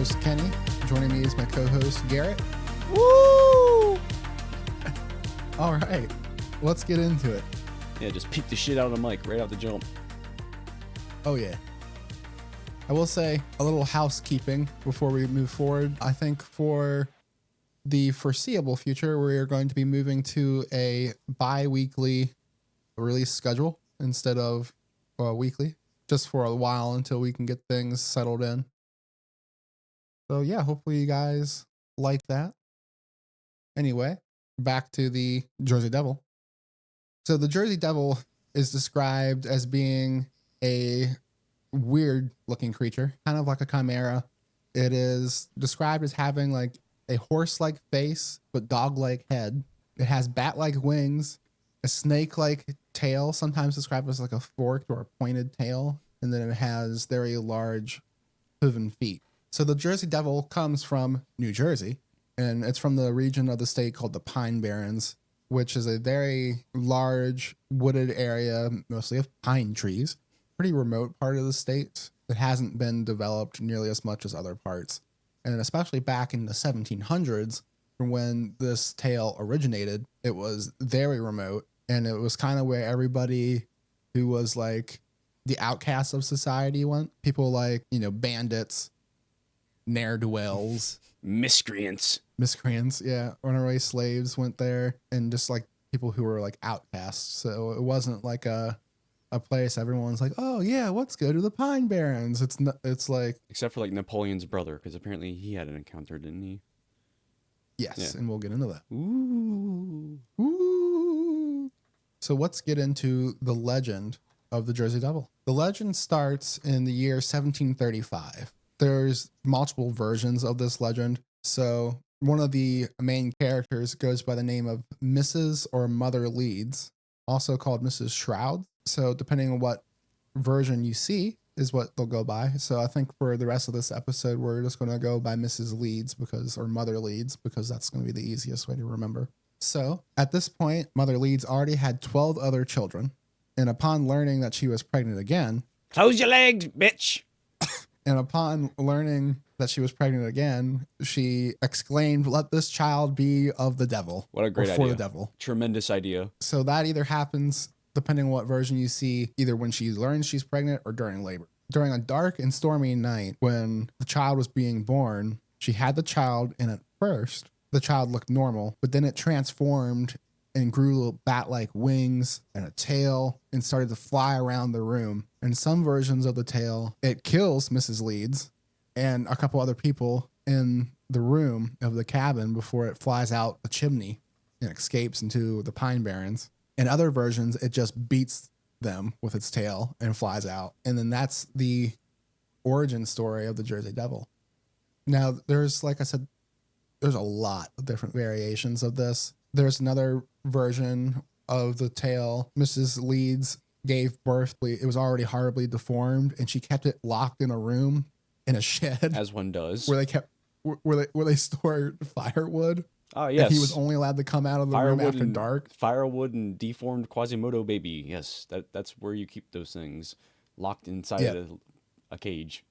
host, Kenny. Joining me is my co-host, Garrett. Woo! All right, let's get into it. Yeah, just peek the shit out of the mic right out the jump. Oh, yeah. I will say a little housekeeping before we move forward. I think for the foreseeable future, we are going to be moving to a bi-weekly release schedule instead of weekly, just for a while until we can get things settled in. So yeah, hopefully you guys like that. Anyway, back to the Jersey Devil. So the Jersey Devil is described as being a weird looking creature, kind of like a chimera. It is described as having like a horse-like face, but dog-like head. It has bat-like wings, a snake-like tail, sometimes described as like a forked or a pointed tail, and then it has very large hooven feet. So the Jersey Devil comes from New Jersey, and it's from the region of the state called the Pine Barrens, which is a very large wooded area, mostly of pine trees. Pretty remote part of the state that hasn't been developed nearly as much as other parts. And especially back in the 1700s, from when this tale originated, it was very remote, and it was kind of where everybody who was like the outcasts of society went. People like, you know, bandits, ne'er-do-wells, Miscreants, yeah, runaway slaves went there, and just like people who were like outcasts. So it wasn't like a place everyone's like, oh yeah, let's go to the Pine Barrens. It's like, except for like Napoleon's brother, because apparently he had an encounter, didn't he? yes, Yeah. and we'll get into that. Ooh. So let's get into the legend of the Jersey Devil. The legend starts in the year 1735. There's multiple versions of this legend. So one of the main characters goes by the name of Mrs. or Mother Leeds, also called Mrs. Shroud. So depending on what version you see is what they'll go by. So I think for the rest of this episode, we're just going to go by Mrs. Leeds or Mother Leeds, because that's going to be the easiest way to remember. So at this point, Mother Leeds already had 12 other children. And upon learning that she was pregnant again, Close your legs, bitch. and upon learning that she was pregnant again, she exclaimed, "Let this child be of the devil." What a great for idea. the devil. Tremendous idea. So that either happens, depending on what version you see, either when she learns she's pregnant or during labor. During a dark and stormy night when the child was being born, she had the child, and at first the child looked normal, but then it transformed and grew little bat-like wings and a tail and started to fly around the room. In some versions of the tale, it kills Mrs. Leeds and a couple other people in the room of the cabin before it flies out the chimney and escapes into the Pine Barrens. In other versions, it just beats them with its tail and flies out. And then that's the origin story of the Jersey Devil. Now, there's, like I said, there's a lot of different variations of this. There's another version of the tale. Mrs. Leeds gave birth. It was already horribly deformed, and she kept it locked in a room in a shed, As one does. where they stored firewood. Oh, yes. And he was only allowed to come out of the room after dark. Firewood and deformed Quasimodo baby. Yes, that's where you keep those things locked inside a cage.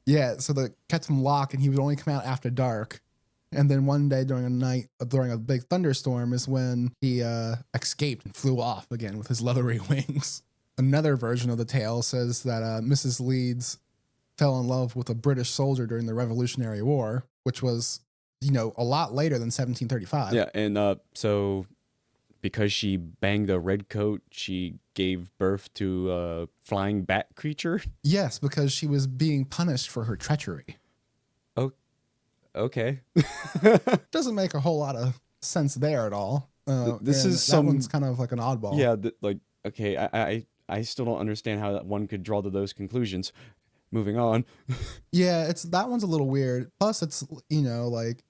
Yeah, so they kept him locked, and he would only come out after dark. And then one day during a big thunderstorm is when he escaped and flew off again with his leathery wings. Another version of the tale says that Mrs. Leeds fell in love with a British soldier during the Revolutionary War, which was, you know, a lot later than 1735. Yeah, and so because she banged a redcoat, she gave birth to a flying bat creature? Yes, because she was being punished for her treachery. Okay. Doesn't make a whole lot of sense there at all. That one's kind of like an oddball. Yeah, okay, I still don't understand how that one could draw to those conclusions. Moving on. Yeah, that one's a little weird. Plus, it's, you know, like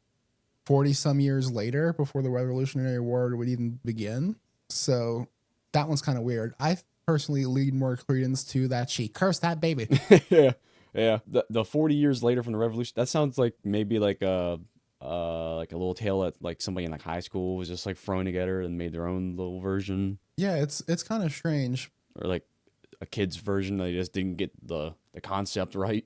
40 some years later before the Revolutionary War would even begin. So that one's kind of weird. I personally lead more credence to that she cursed that baby. Yeah. The 40 years later from the revolution, that sounds like maybe like a little tale that like somebody in like high school was just like throwing together and made their own little version. Yeah, it's kind of strange. Or like a kid's version, they just didn't get the concept right.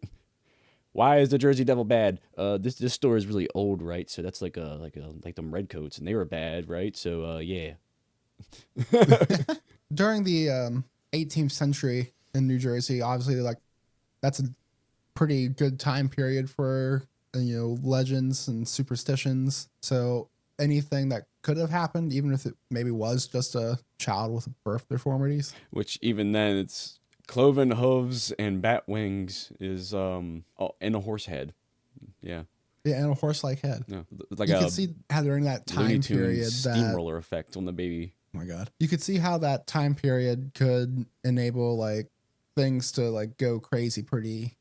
Why is the Jersey Devil bad? This store is really old, right? So that's like them redcoats, and they were bad, right? So yeah. During the 18th century in New Jersey, obviously, like that's a pretty good time period for legends and superstitions. So anything that could have happened, even if it maybe was just a child with birth deformities. Which even then, it's cloven hooves and bat wings is and a horse head. Yeah. Yeah, and a horse-like head. Yeah, like You a could see how during that Looney time Tunes period that steamroller effect on the baby. oh my god, you could see how that time period could enable like things to like go crazy pretty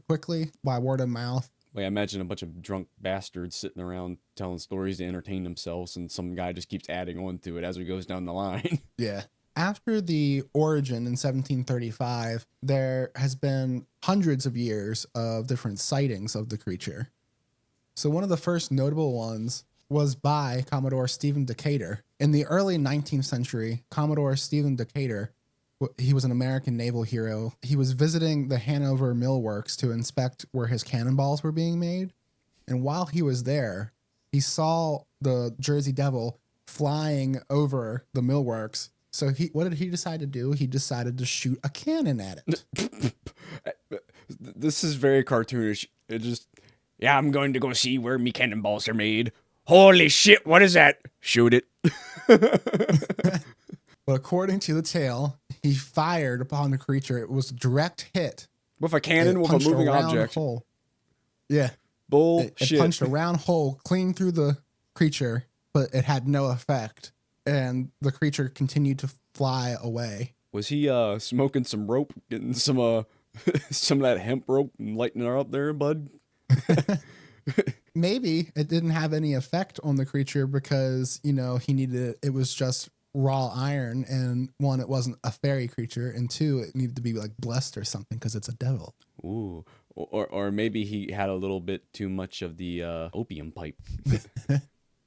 quickly by word of mouth. Like, I imagine a bunch of drunk bastards sitting around telling stories to entertain themselves, and some guy just keeps adding on to it as he goes down the line. Yeah. After the origin in 1735, there has been hundreds of years of different sightings of the creature. So one of the first notable ones was by Commodore Stephen Decatur. In the early 19th century, Commodore Stephen Decatur, he was an American naval hero. He was visiting the Hanover Mill Works to inspect where his cannonballs were being made. And while he was there, he saw the Jersey Devil flying over the millworks. So what did he decide to do? He decided to shoot a cannon at it. This is very cartoonish. It just, yeah, I'm going to go see where me cannonballs are made. Holy shit, what is that? Shoot it. But according to the tale, he fired upon the creature. It was a direct hit. With a cannon, with a moving object. Hole. Yeah. Bullshit. It punched a round hole clean through the creature, but it had no effect. And the creature continued to fly away. Was he smoking some rope, getting some some of that hemp rope and lighting her up there, bud? Maybe it didn't have any effect on the creature because, he needed it was just raw iron, and one, it wasn't a fairy creature, and two, it needed to be like blessed or something because it's a devil. Ooh. Or maybe he had a little bit too much of the opium pipe.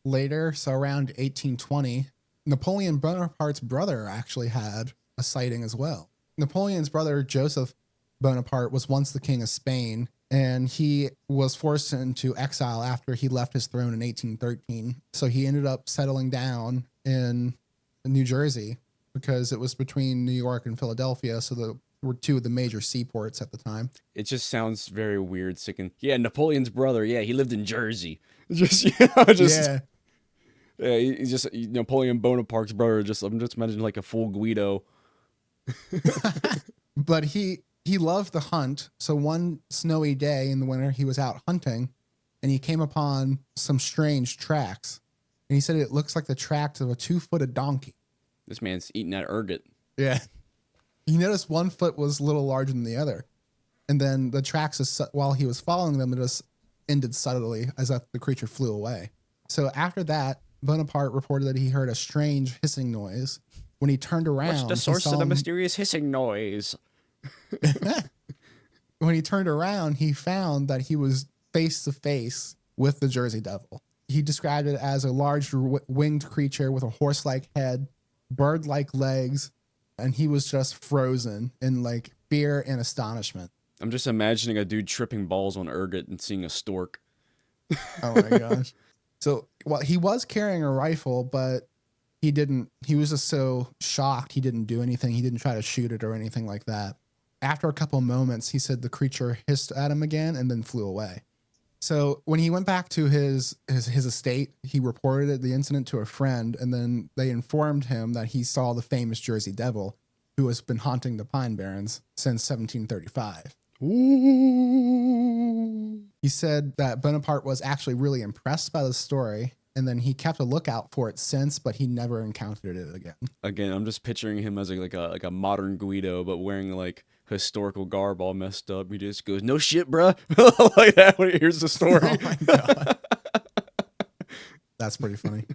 Later, so around 1820, Napoleon Bonaparte's brother actually had a sighting as well. Napoleon's brother, Joseph Bonaparte, was once the king of Spain, and he was forced into exile after he left his throne in 1813. So he ended up settling down in New Jersey because it was between New York and Philadelphia. So there were two of the major seaports at the time. It just sounds very weird. Yeah, Napoleon's brother. Yeah, he lived in Jersey. Yeah, he's just Napoleon Bonaparte's brother. I'm just imagining like a full Guido. But he loved the hunt. So one snowy day in the winter, he was out hunting, and he came upon some strange tracks. And he said it looks like the tracks of a 2-footed donkey. This man's eating that ergot. Yeah. You notice one foot was a little larger than the other. And then the tracks, while he was following them, it just ended suddenly as if the creature flew away. So after that, Bonaparte reported that he heard a strange hissing noise. When he turned around, what's the source of the mysterious hissing noise? When he turned around, he found that he was face to face with the Jersey Devil. He described it as a large winged creature with a horse-like head, bird-like legs, and he was just frozen in like fear and astonishment. I'm just imagining a dude tripping balls on ergot and seeing a stork. Oh my gosh. So, well, he was carrying a rifle, but he was just so shocked he didn't do anything. He didn't try to shoot it or anything like that. After a couple of moments, he said the creature hissed at him again and then flew away. So when he went back to his estate, he reported the incident to a friend, and then they informed him that he saw the famous Jersey Devil, who has been haunting the Pine Barrens since 1735. Ooh. He said that Bonaparte was actually really impressed by the story, and then he kept a lookout for it since, but he never encountered it again. Again, I'm just picturing him as like a modern Guido, but wearing like historical garb all messed up. He just goes, "No shit, bruh." Like that when he hears the story. Oh my God. That's pretty funny.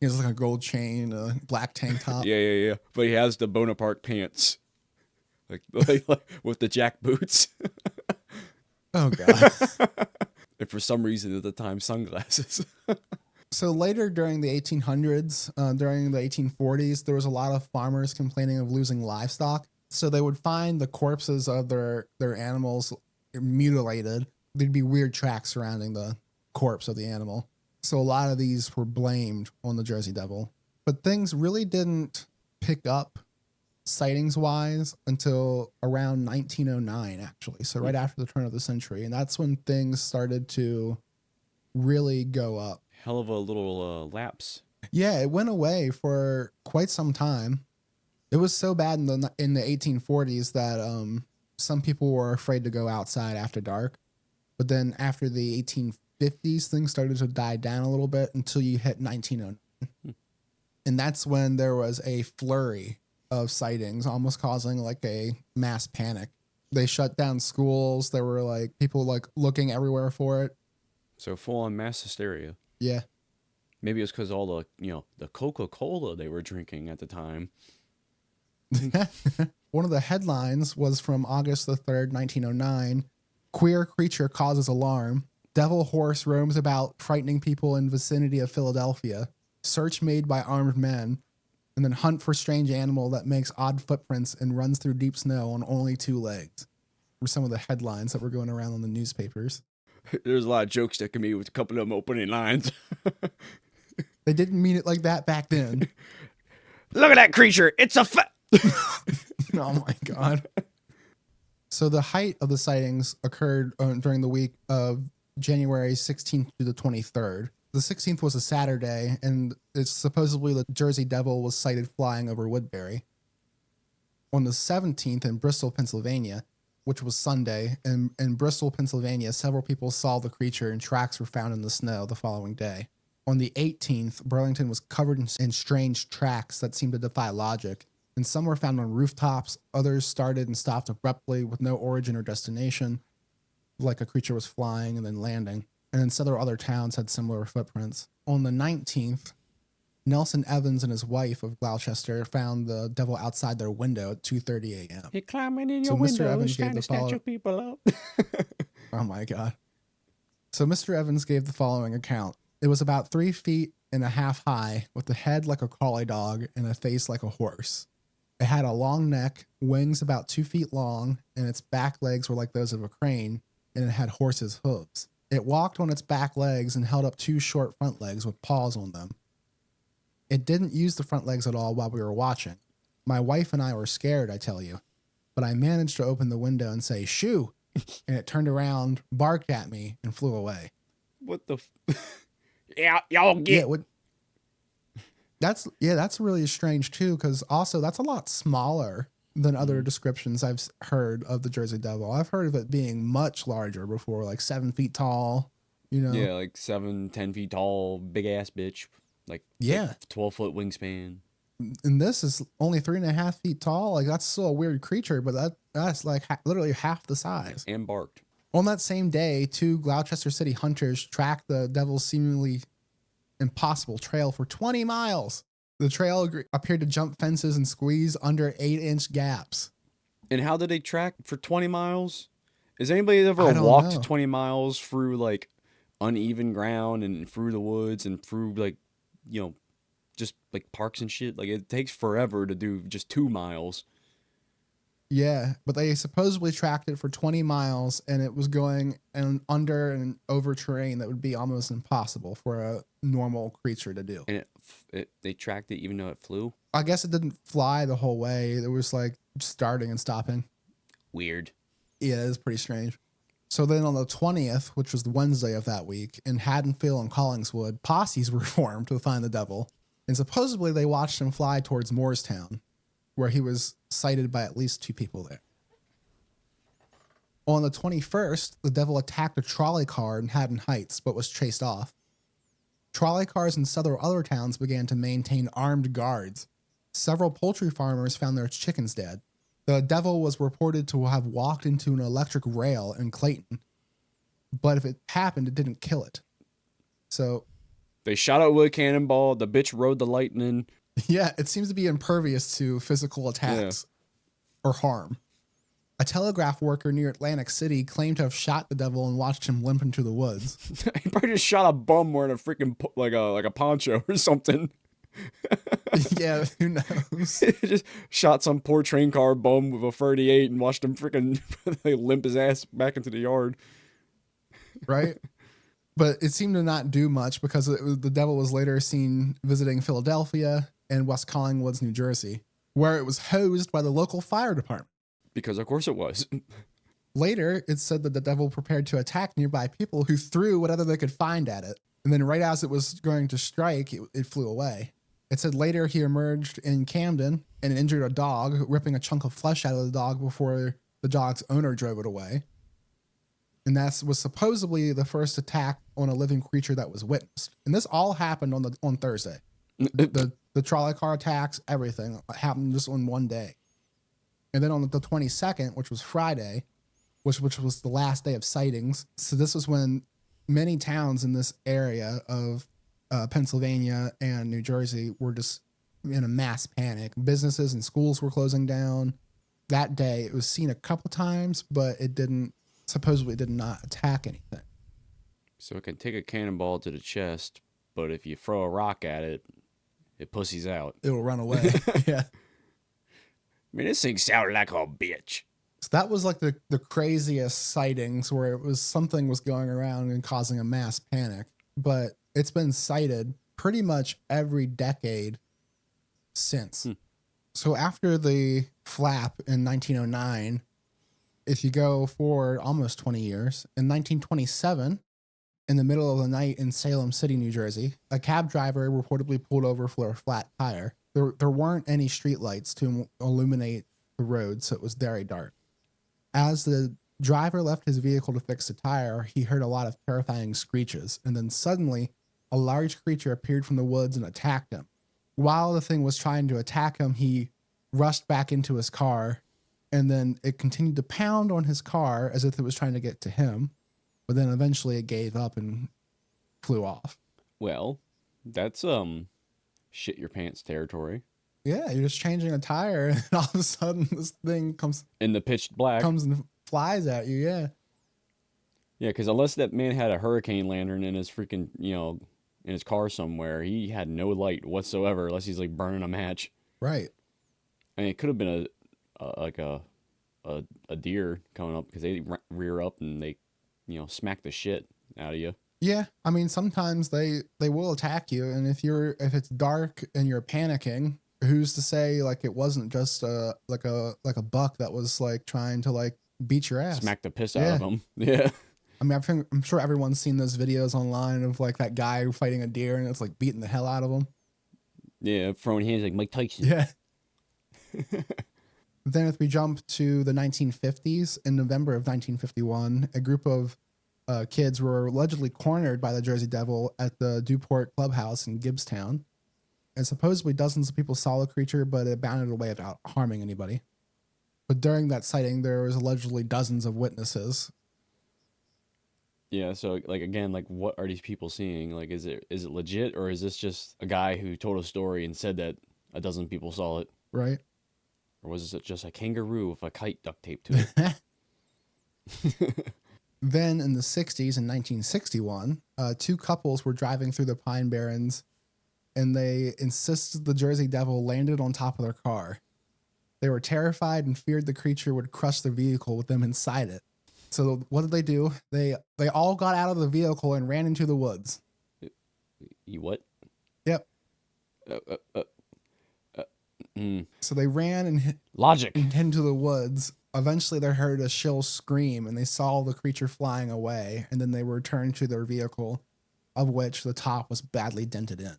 He has like a gold chain, a black tank top. Yeah. But he has the Bonaparte pants. Like with the jack boots. Oh God. And for some reason at the time, sunglasses. So later during the 1800s, during the 1840s, there was a lot of farmers complaining of losing livestock. So they would find the corpses of their animals mutilated, there'd be weird tracks surrounding the corpse of the animal. So a lot of these were blamed on the Jersey Devil. But things really didn't pick up sightings wise until around 1909, actually. So right after the turn of the century. And that's when things started to really go up. Hell of a little lapse. Yeah, it went away for quite some time. It was so bad in the 1840s that some people were afraid to go outside after dark. But then after the 1850s, things started to die down a little bit until you hit 1909. And that's when there was a flurry of sightings, almost causing like a mass panic. They shut down schools. There were like people like looking everywhere for it. So full on mass hysteria. Yeah. Maybe it was because all the Coca-Cola they were drinking at the time. One of the headlines was from August the 3rd, 1909. Queer creature causes alarm. Devil horse roams about, frightening people in vicinity of Philadelphia. Search made by armed men. And then hunt for strange animal that makes odd footprints and runs through deep snow on only 2 legs. Were some of the headlines that were going around on the newspapers. There's a lot of jokes that can be with a couple of them opening lines. They didn't mean it like that back then. Look at that creature. It's a Oh my God. So the height of the sightings occurred during the week of January 16th to the 23rd. The 16th was a Saturday, and it's supposedly the Jersey Devil was sighted flying over Woodbury. On the 17th in Bristol, Pennsylvania, which was Sunday, in Bristol, Pennsylvania, several people saw the creature and tracks were found in the snow the following day. On the 18th, Burlington was covered in strange tracks that seemed to defy logic, and some were found on rooftops, others started and stopped abruptly with no origin or destination, like a creature was flying and then landing. And then several other towns had similar footprints. On the 19th, Nelson Evans and his wife of Gloucester found the devil outside their window at 2:30 a.m. He climbing in So your Mr. window, Evans trying gave to the snatch your people up. Oh my God. So Mr. Evans gave the following account. It was about 3.5 feet high, with a head like a collie dog and a face like a horse. It had a long neck, wings about 2 feet long, and its back legs were like those of a crane, and it had horse's hooves. It walked on its back legs and held up 2 short front legs with paws on them. It didn't use the front legs at all while we were watching. My wife and I were scared, I tell you, but I managed to open the window and say, "Shoo!" And it turned around, barked at me, and flew away. What the yeah, y'all get That's really strange too, because also that's a lot smaller than other descriptions I've heard of the Jersey Devil. I've heard of it being much larger before, like 7 feet tall, you know? Yeah, like 7-10 feet tall, big ass bitch. Like 12-foot wingspan. And this is only 3.5 feet tall. Like that's still a weird creature, but that's like literally half the size. And barked. On that same day, 2 Gloucester City hunters tracked the devil's seemingly impossible trail for 20 miles. The trail appeared to jump fences and squeeze under 8-inch gaps. And how did they track for 20 miles? Has anybody ever walked 20 miles through like uneven ground and through the woods and through like, you know, just like parks and shit? Like it takes forever to do just 2 miles. Yeah, but they supposedly tracked it for 20 miles, and it was going under and over terrain that would be almost impossible for a normal creature to do. And they tracked it even though it flew? I guess it didn't fly the whole way. It was like starting and stopping. Weird. Yeah, it is pretty strange. So then on the 20th, which was the Wednesday of that week, in Haddonfield and Collingswood, posses were formed to find the devil. And supposedly they watched him fly towards Moorestown, where he was sighted by at least 2 people there. On the 21st, the devil attacked a trolley car in Haddon Heights, but was chased off. Trolley cars in several other towns began to maintain armed guards. Several poultry farmers found their chickens dead. The devil was reported to have walked into an electric rail in Clayton, but if it happened, it didn't kill it. So they shot it with a cannonball. The bitch rode the lightning. Yeah, it seems to be impervious to physical attacks or harm. A telegraph worker near Atlantic City claimed to have shot the devil and watched him limp into the woods. He probably just shot a bum wearing a freaking like a poncho or something. Yeah, who knows? He just shot some poor train car bum with a 38 and watched him freaking like, limp his ass back into the yard. right? But it seemed to not do much because the devil was later seen visiting Philadelphia and West Collingwoods, New Jersey, where it was hosed by the local fire department. Because of course it was. Later, it said that the devil prepared to attack nearby people who threw whatever they could find at it. And then right as it was going to strike, it flew away. It said later he emerged in Camden and injured a dog, ripping a chunk of flesh out of the dog before the dog's owner drove it away. And that was supposedly the first attack on a living creature that was witnessed. And this all happened on Thursday. The trolley car attacks, everything happened just on one day. And then on the 22nd, which was Friday, which was the last day of sightings. So this was when many towns in this area of Pennsylvania and New Jersey were just in a mass panic. Businesses and schools were closing down. That day, it was seen a couple times, but it supposedly did not attack anything. So it can take a cannonball to the chest, but if you throw a rock at it, it pussies out. It'll run away. Yeah. I mean, this thing sounded like a bitch. So that was like the craziest sightings where it was something was going around and causing a mass panic. But it's been sighted pretty much every decade since. So after the flap in 1909, if you go forward almost 20 years, in 1927, in the middle of the night in Salem City, New Jersey, a cab driver reportedly pulled over for a flat tire. There weren't any streetlights to illuminate the road, so it was very dark. As the driver left his vehicle to fix the tire, he heard a lot of terrifying screeches, and then suddenly a large creature appeared from the woods and attacked him. While the thing was trying to attack him, he rushed back into his car, and then it continued to pound on his car as if it was trying to get to him, but then eventually it gave up and flew off. Well, that's shit your pants territory. Yeah, you're just changing a tire, and all of a sudden this thing comes in the pitch black, comes and flies at you. Yeah, yeah, because unless that man had a hurricane lantern in his freaking, in his car somewhere, he had no light whatsoever unless he's like burning a match. Right. I mean, it could have been a deer coming up because they rear up and they, smack the shit out of you. Yeah, I mean sometimes they will attack you, and if it's dark and you're panicking, who's to say like it wasn't just like a buck that was like trying to like beat your ass, smack the piss out of them. Yeah. I mean, I'm sure everyone's seen those videos online of like that guy fighting a deer and it's like beating the hell out of him. Yeah, throwing hands like Mike Tyson. Yeah. Then if we jump to the 1950s, in November of 1951, a group of kids were allegedly cornered by the Jersey Devil at the Dewport Clubhouse in Gibbstown. And supposedly dozens of people saw the creature, but it bounded away without harming anybody. But during that sighting, there was allegedly dozens of witnesses. Yeah, so like again, like what are these people seeing? Like is it legit, or is this just a guy who told a story and said that a dozen people saw it? Right. Or was it just a kangaroo with a kite duct taped to it? Then in the 60s, in 1961, two couples were driving through the Pine Barrens, and they insisted the Jersey Devil landed on top of their car. They were terrified and feared the creature would crush the vehicle with them inside it. So what did they do? They all got out of the vehicle and ran into the woods. You what? Yep. So they ran and logic into the woods. Eventually they heard a shrill scream and they saw the creature flying away, and then they returned to their vehicle, of which the top was badly dented in.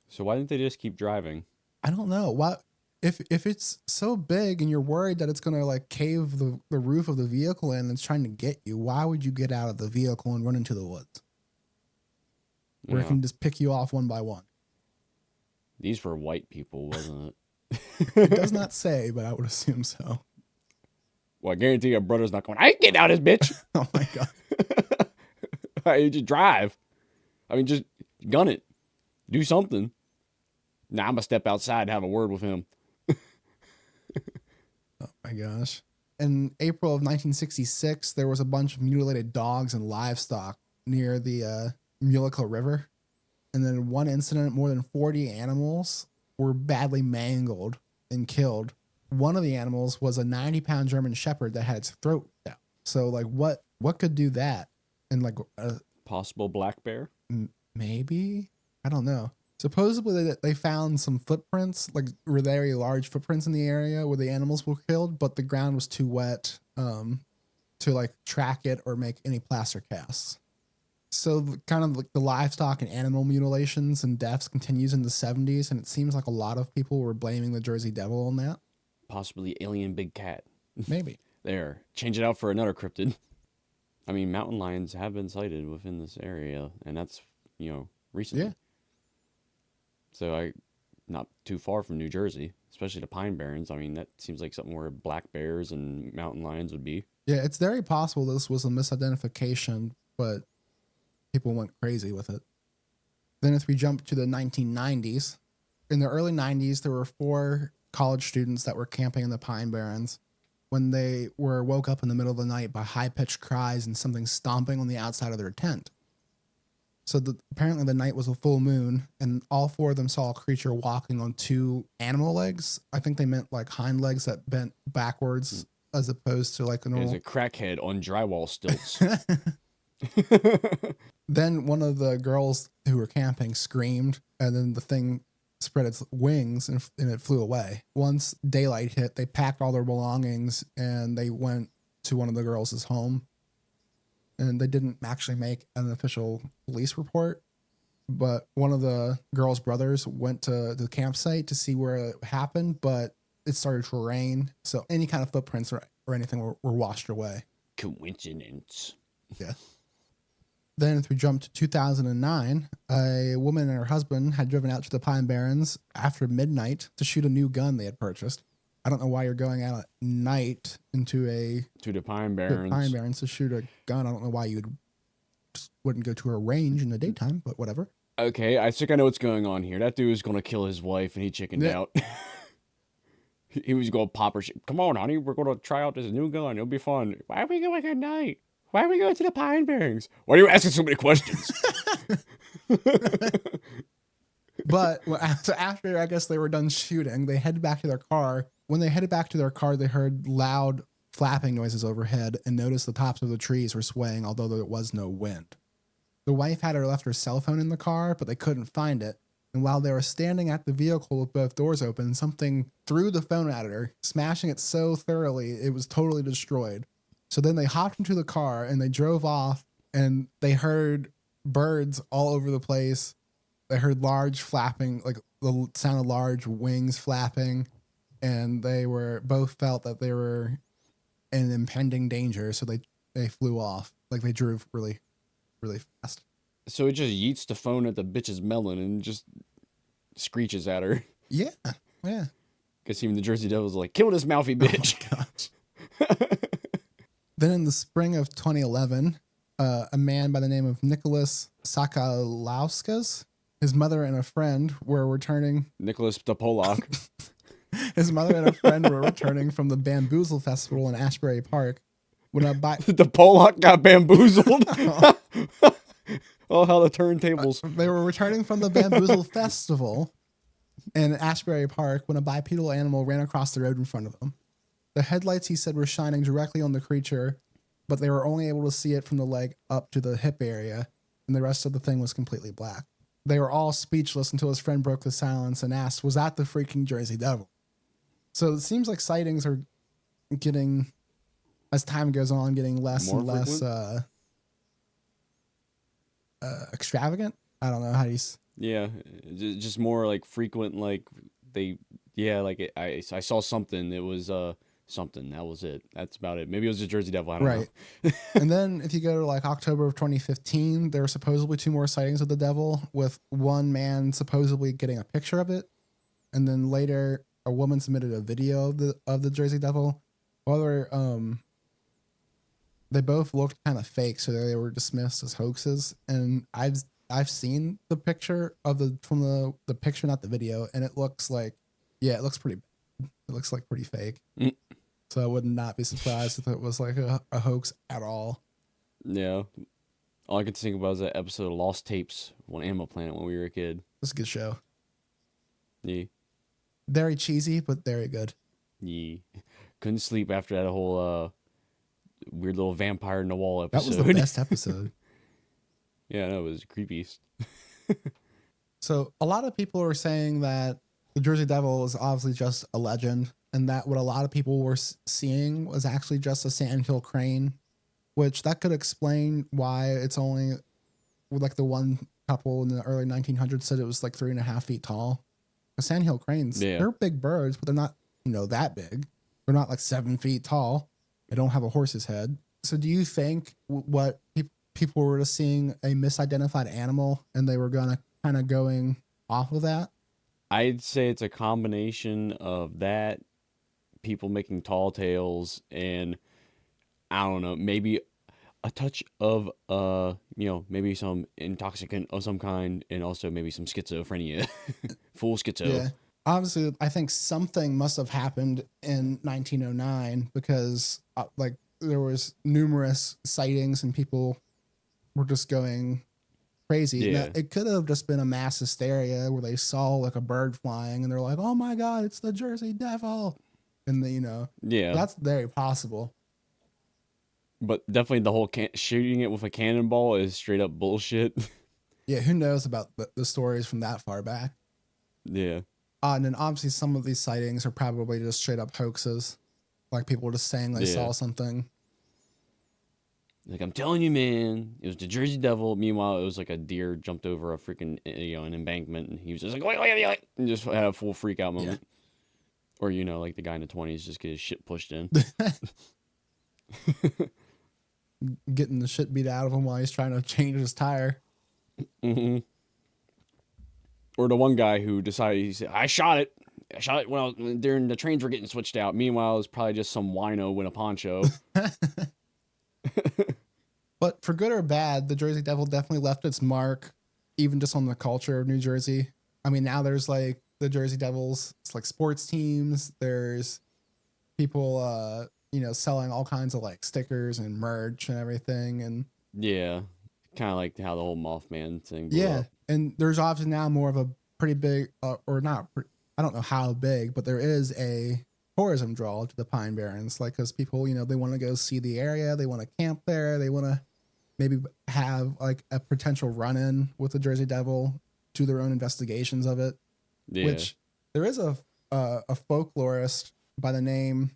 So why didn't they just keep driving? I don't know. What if it's so big and you're worried that it's going to like cave the roof of the vehicle in and it's trying to get you, why would you get out of the vehicle and run into the woods? Where it can just pick you off one by one. These were white people, wasn't it? It does not say, but I would assume so. Well, I guarantee your brother's not going, I ain't getting out of this bitch. Oh my God. You just drive. I mean, just gun it. Do something. Now I'm going to step outside and have a word with him. Oh my gosh. In April of 1966, there was a bunch of mutilated dogs and livestock near the Mullica River. And then in one incident, more than 40 animals were badly mangled and killed. One of the animals was a 90-pound German Shepherd that had its throat out. So like what could do that? and like possible black bear. Maybe, I don't know. Supposedly they found some footprints, like very large footprints in the area where the animals were killed, but the ground was too wet to like track it or make any plaster casts. So kind of like the livestock and animal mutilations and deaths continues in the 70s, and it seems like a lot of people were blaming the Jersey Devil on that. Possibly alien big cat. Maybe. There. Change it out for another cryptid. I mean, mountain lions have been sighted within this area, and that's, recently. Yeah. So not too far from New Jersey, especially the Pine Barrens. I mean, that seems like something where black bears and mountain lions would be. Yeah, it's very possible this was a misidentification, but people went crazy with it. Then if we jump to the 1990s, in the early 90s, there were 4 college students that were camping in the Pine Barrens when they were woke up in the middle of the night by high-pitched cries and something stomping on the outside of their tent. So apparently the night was a full moon, and all 4 of them saw a creature walking on 2 animal legs. I think they meant like hind legs that bent backwards as opposed to like a normal. There's a crackhead on drywall stilts. Then one of the girls who were camping screamed, and then the thing spread its wings and it flew away. Once daylight hit, they packed all their belongings and they went to one of the girls' home. And they didn't actually make an official police report, but one of the girl's brothers went to the campsite to see where it happened, but it started to rain, so any kind of footprints or anything were washed away. Coincidence. Yeah. Then if we jump to 2009, a woman and her husband had driven out to the Pine Barrens after midnight to shoot a new gun they had purchased. I don't know why you're going out at night to the Pine Barrens to shoot a gun. I don't know why you wouldn't go to a range in the daytime, but whatever. Okay, I think I know what's going on here. That dude was going to kill his wife, and he chickened out. He was going to pop her shit. Come on, honey, we're going to try out this new gun. It'll be fun. Why are we going at night? Why are we going to the Pine Barrens? Why are you asking so many questions? But so after, I guess, they were done shooting, they headed back to their car. When they headed back to their car, they heard loud flapping noises overhead and noticed the tops of the trees were swaying, although there was no wind. The wife had left her cell phone in the car, but they couldn't find it. And while they were standing at the vehicle with both doors open, something threw the phone at her, smashing it so thoroughly it was totally destroyed. So then they hopped into the car and they drove off, and they heard birds all over the place. They heard large flapping, like the sound of large wings flapping. And they both felt that they were in impending danger, so they flew off. Like they drove really, really fast. So it just yeets the phone at the bitch's melon and just screeches at her. Yeah, yeah. Because even the Jersey Devil's like, kill this mouthy bitch. Oh my gosh. Then in the spring of 2011, a man by the name of Nicholas Sakalauskas, his mother and a friend were returning. Nicholas the Pollock. His mother and a friend were returning from the Bamboozle Festival in Ashbury Park when the Pollock got bamboozled. Oh, how the turntables. They were returning from the Bamboozle Festival in Ashbury Park when a bipedal animal ran across the road in front of them. The headlights, he said, were shining directly on the creature, but they were only able to see it from the leg up to the hip area, and the rest of the thing was completely black. They were all speechless until his friend broke the silence and asked, was that the freaking Jersey Devil? So it seems like sightings are getting, as time goes on, getting less and less extravagant. I don't know how you. Yeah, just more like frequent. Like I saw something. It was something. That was it. That's about it. Maybe it was a Jersey Devil. I don't know. And then if you go to like October of 2015, there were supposedly 2 more sightings of the devil, with one man supposedly getting a picture of it, and then later a woman submitted a video of the Jersey Devil. Whether they both looked kind of fake, so they were dismissed as hoaxes. And I've seen the picture of the picture, not the video, and it looks like, it looks pretty bad. It looks like pretty fake. So I would not be surprised if it was like a hoax at all. Yeah. All I could think about was that episode of Lost Tapes on Animal Planet when we were a kid. It's a good show. Yeah. Very cheesy, but very good. Yeah. Couldn't sleep after that whole weird little vampire in the wall episode. That was the best episode. Yeah, no, it was creepy. So a lot of people are saying that the Jersey Devil is obviously just a legend, and that what a lot of people were seeing was actually just a sandhill crane, which that could explain why it's only like the one couple in the early 1900s said it was like 3.5 feet tall. The sandhill cranes, they're big birds, but they're not, that big. They're not like 7 feet tall. They don't have a horse's head. So do you think what people were just seeing a misidentified animal and they were gonna kind of going off of that? I'd say it's a combination of that, people making tall tales, and I don't know, maybe a touch of maybe some intoxicant of some kind, and also maybe some schizophrenia. Full schizo. Yeah. Obviously, I think something must have happened in 1909 because like there was numerous sightings and people were just going crazy. Yeah. Now, it could have just been a mass hysteria where they saw like a bird flying and they're like, "Oh my God, it's the Jersey Devil," and yeah, that's very possible. But definitely the whole shooting it with a cannonball is straight up bullshit. Yeah, who knows about the stories from that far back? Yeah. And then obviously some of these sightings are probably just straight up hoaxes, like people just saying they saw something. Like, I'm telling you, man, it was the Jersey Devil. Meanwhile, it was like a deer jumped over a freaking an embankment, and he was just like, wait, and just had a full freak out moment. Yeah. Or like the guy in the 20s just get his shit pushed in. Getting the shit beat out of him while he's trying to change his tire. Mm-hmm. Or the one guy who decided, he said, I shot it when during the trains were getting switched out. Meanwhile, it was probably just some wino in a poncho. But for good or bad, the Jersey Devil definitely left its mark, even just on the culture of New Jersey. I mean, now there's like the Jersey Devils, it's like sports teams. There's people, selling all kinds of like stickers and merch and everything. And yeah, kind of like how the whole Mothman thing blew up. And there's obviously now more of a pretty big, or not, I don't know how big, but there is a tourism draw to the Pine Barrens, like because people, they want to go see the area, they want to camp there, they want to maybe have like a potential run-in with the Jersey Devil, do their own investigations of it. Yeah. Which there is a folklorist by the name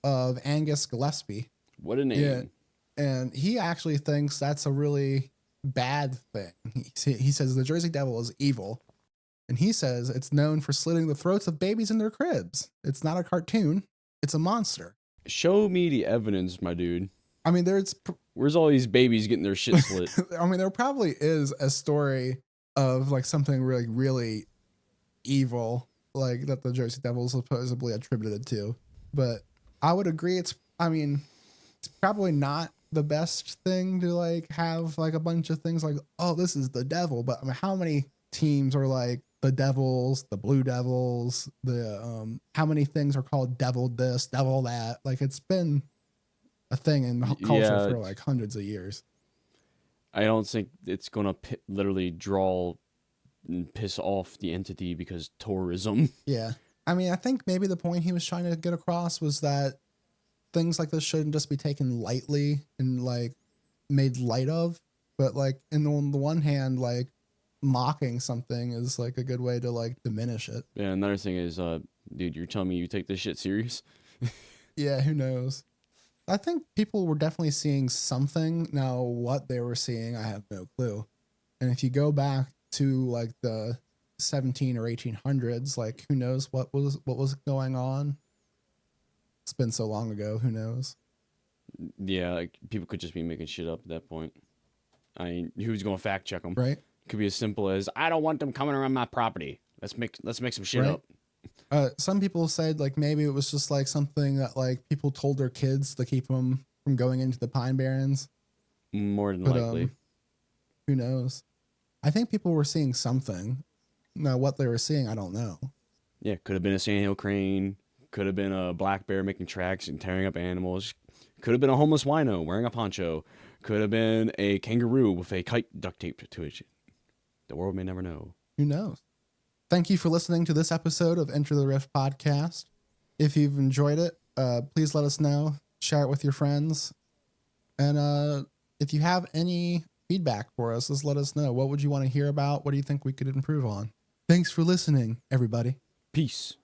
of Angus Gillespie. What a name! Yeah, and he actually thinks that's a really bad thing. He says the Jersey Devil is evil. And he says it's known for slitting the throats of babies in their cribs. It's not a cartoon. It's a monster. Show me the evidence, my dude. I mean, where's all these babies getting their shit slit? I mean, there probably is a story of like something really, really evil, like that the Jersey Devil is supposedly attributed to. But I would agree. It's probably not the best thing to like have like a bunch of things like, oh, this is the devil. But I mean, how many teams are like the Devils, the Blue Devils, the how many things are called devil this, devil that? Like it's been a thing in culture for like hundreds of years. I don't think it's gonna literally draw and piss off the entity because tourism. Yeah, I mean, I think maybe the point he was trying to get across was that things like this shouldn't just be taken lightly and like made light of, but like on the one hand, like mocking something is like a good way to like diminish it. Yeah, another thing is, dude, you're telling me you take this shit serious? Yeah, who knows? I think people were definitely seeing something. Now, what they were seeing, I have no clue. And if you go back to like the 17 or 1800s, like who knows what was going on? It's been so long ago. Who knows? Yeah, like people could just be making shit up at that point. I mean, who's going to fact check them? Right. It could be as simple as, I don't want them coming around my property. Let's make some shit up. Some people said like maybe it was just like something that like people told their kids to keep them from going into the Pine Barrens. More than likely. Who knows? I think people were seeing something. Now, what they were seeing, I don't know. Yeah, could have been a sandhill crane. Could have been a black bear making tracks and tearing up animals. Could have been a homeless wino wearing a poncho. Could have been a kangaroo with a kite duct taped to it. The world may never know. Who knows? Thank you for listening to this episode of Enter the Rift podcast. If you've enjoyed it, please let us know. Share it with your friends. And if you have any feedback for us. Just let us know. What would you want to hear about? What do you think we could improve on? Thanks for listening, everybody. Peace.